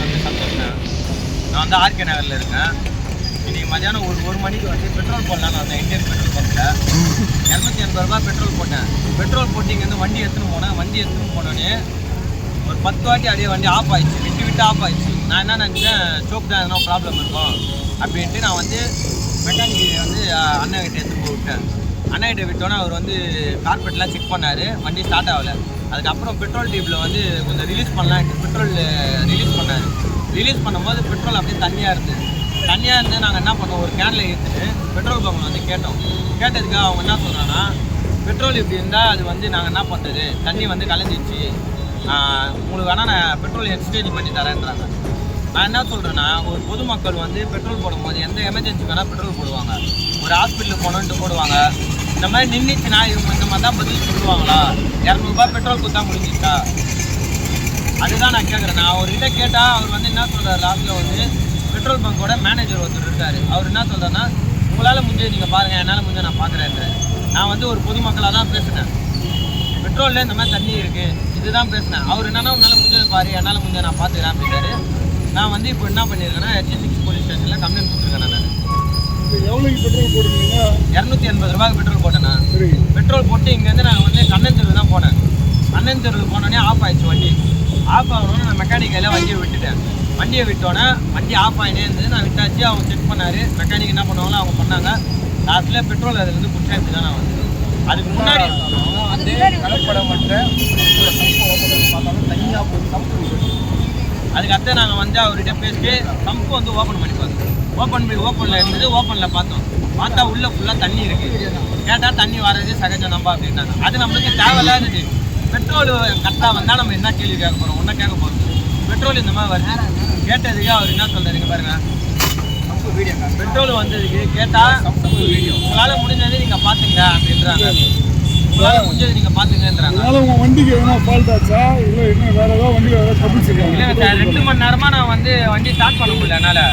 வந்து சந்தோஷம். நான் வந்து ஆர்கே நகரில் இருக்கேன். இன்றைக்கி மதியானம் ஒரு மணிக்கு வந்து பெட்ரோல் போடலான்னு வந்தேன். இந்தியன் பெட்ரோல் பம்பில் 280 ரூபா பெட்ரோல் போட்டேன். பெட்ரோல் போட்டு இங்கேருந்து வண்டி எடுத்துன்னு போனேன். வண்டி எடுத்துன்னு போனோடனே ஒரு 10 வாட்டி அப்படியே வண்டி ஆஃப் ஆயிடுச்சு. விட்டு ஆஃப் ஆயிடுச்சு. நான் என்ன நினச்சேன், சோப் தான் எதனா ப்ராப்ளம் இருக்கும் அப்படின்ட்டு நான் வந்து மெக்கானிக் வந்து அண்ணன்கிட்ட எடுத்துன்னு போய் விட்டேன். அண்ணன்கிட்ட விட்டோன்னே அவர் வந்து கார்பெட்லாம் செக் பண்ணார். வண்டி ஸ்டார்ட் ஆகலை. அதுக்கப்புறம் பெட்ரோல் டியூப்பில் வந்து கொஞ்சம் ரிலீஸ் பண்ணலான்ட்டு பெட்ரோல் ரிலீஸ் பண்ணார். ரிலீஸ் பண்ணும்போது பெட்ரோல் அப்படியே தண்ணியாக இருந்தது. நாங்கள் என்ன பண்ணோம், ஒரு கேனில் எடுத்துட்டு பெட்ரோல் பம்பில் வந்து கேட்டோம். கேட்டதுக்கு அவங்க என்ன சொல்கிறாங்கன்னா, பெட்ரோல் இப்படி இருந்தால் அது வந்து நாங்கள் என்ன பண்ணுறது, தண்ணி வந்து கலைஞ்சிச்சு, உங்களுக்கு வேணால் நான் பெட்ரோல் எக்ஸ்சேஞ்ச் பண்ணி தரேன்றாங்க. நான் என்ன சொல்கிறேன்னா, ஒரு பொதுமக்கள் வந்து பெட்ரோல் போடும்போது எந்த எமர்ஜென்சி வேணால் பெட்ரோல் போடுவாங்க. ஒரு ஹாஸ்பிட்டலுக்கு போகணுன்ட்டு போடுவாங்க. இந்த மாதிரி நின்றுச்சுன்னா இவங்க இந்த மாதிரி தான் பதில் சொல்லுவாங்களா? 200 ரூபா பெட்ரோல் கொடுத்தா முடிஞ்சிச்சா? அதுதான் நான் கேட்குறேன். நான் அவர்கிட்ட கேட்டால் அவர் வந்து என்ன சொல்கிறார், லாஸ்ட்டில் வந்து பெட்ரோல் பங்கோட மேனேஜர் ஒருத்தர் இருக்கார். அவர் என்ன சொல்கிறாருன்னா, உங்களால் முடிஞ்சது நீங்கள் பாருங்கள், என்னால் முடிஞ்ச நான் பார்க்குறேன். நான் வந்து ஒரு பொதுமக்களாக தான் பேசுனேன். பெட்ரோலில் இந்த மாதிரி தண்ணி இருக்குது இதுதான் பேசினேன். அவர் என்னன்னா, உன்னால் முடிஞ்சது பாரு, என்னால் முடிஞ்ச நான் பார்த்துக்கிறேன் அப்படின்றாரு. நான் வந்து இப்போ என்ன பண்ணியிருக்கேன்னா, H6 போலீஸ் ஸ்டேஷனில் கம்ப்ளைண்ட் கொடுத்துருக்கேன். நான் எவ்வளோக்கு பெட்ரோல் போடுவீங்க? 280 ரூபாய்க்கு பெட்ரோல் போட்டேண்ணா. பெட்ரோல் போட்டு இங்கேருந்து நான் வந்து கண்ணன் தெருவு தான் போனேன். கண்ணன் தெருவில் போனோடனே ஆஃப் ஆயிடுச்சு வண்டி. ஆஃப் ஆகணும்னு நான் மெக்கானிக்கையில் வண்டியை விட்டுட்டேன். வண்டியை விட்டோன்னே வண்டி ஆஃப் ஆகினே இருந்தது. நான் விட்டாச்சு. அவங்க செக் பண்ணார். மெக்கானிக் என்ன பண்ணுவாங்களோ அவங்க பண்ணாங்க. லாஸ்ட்டில் பெட்ரோல் அதுலேருந்து குடிச்சாச்சு தான் நான் வந்து. அதுக்கு முன்னாடி வந்து கலப்படமற்ற பார்த்தாலும் தனியாக போய் சம்பு. அதுக்கடுத்து நாங்கள் வந்து அவர்கிட்ட பேசிட்டு சம்பு வந்து ஓப்பன் பண்ணி பார்த்தோம். ஓப்பனில் இருந்தது. ஓப்பனில் பார்த்தா உள்ளே ஃபுல்லாக தண்ணி இருக்குது. கேட்டால் தண்ணி வர்றது சகஜம் நம்ப அப்படின்னாங்க. அது நம்மளுக்கு தேவையில்லாதது. பெட்ரோல் கரெக்டாக வந்தால் நம்ம என்ன கேள்வி கேட்க போகிறோம்? ஒன்றும் கேட்க போகிறோம். பெட்ரோல் இந்த மாதிரி வருது. கேட்டதுக்கு அவர் என்ன சொல்கிறாருங்க பாருங்கள், வீடியோ பெட்ரோல் வந்ததுக்கு கேட்டால் வீடியோ உங்களால் முடிஞ்சது நீங்கள் பார்த்துங்க அப்படின்றாங்க. உங்களால் முடிஞ்சது நீங்கள் பார்த்துங்கன்றாங்க. உங்கள் வண்டிக்கு எதனா ஃபால்ட் ஆச்சா? இல்லை இன்னும் வேறு ஏதாவது வண்டி வேறு ட்ரபிள்ஸ் இருக்கா? இல்லை சார், 2 மணி நேரமாக நான் வந்து வண்டி ஸ்டார்ட் பண்ண முடியல என்னால்.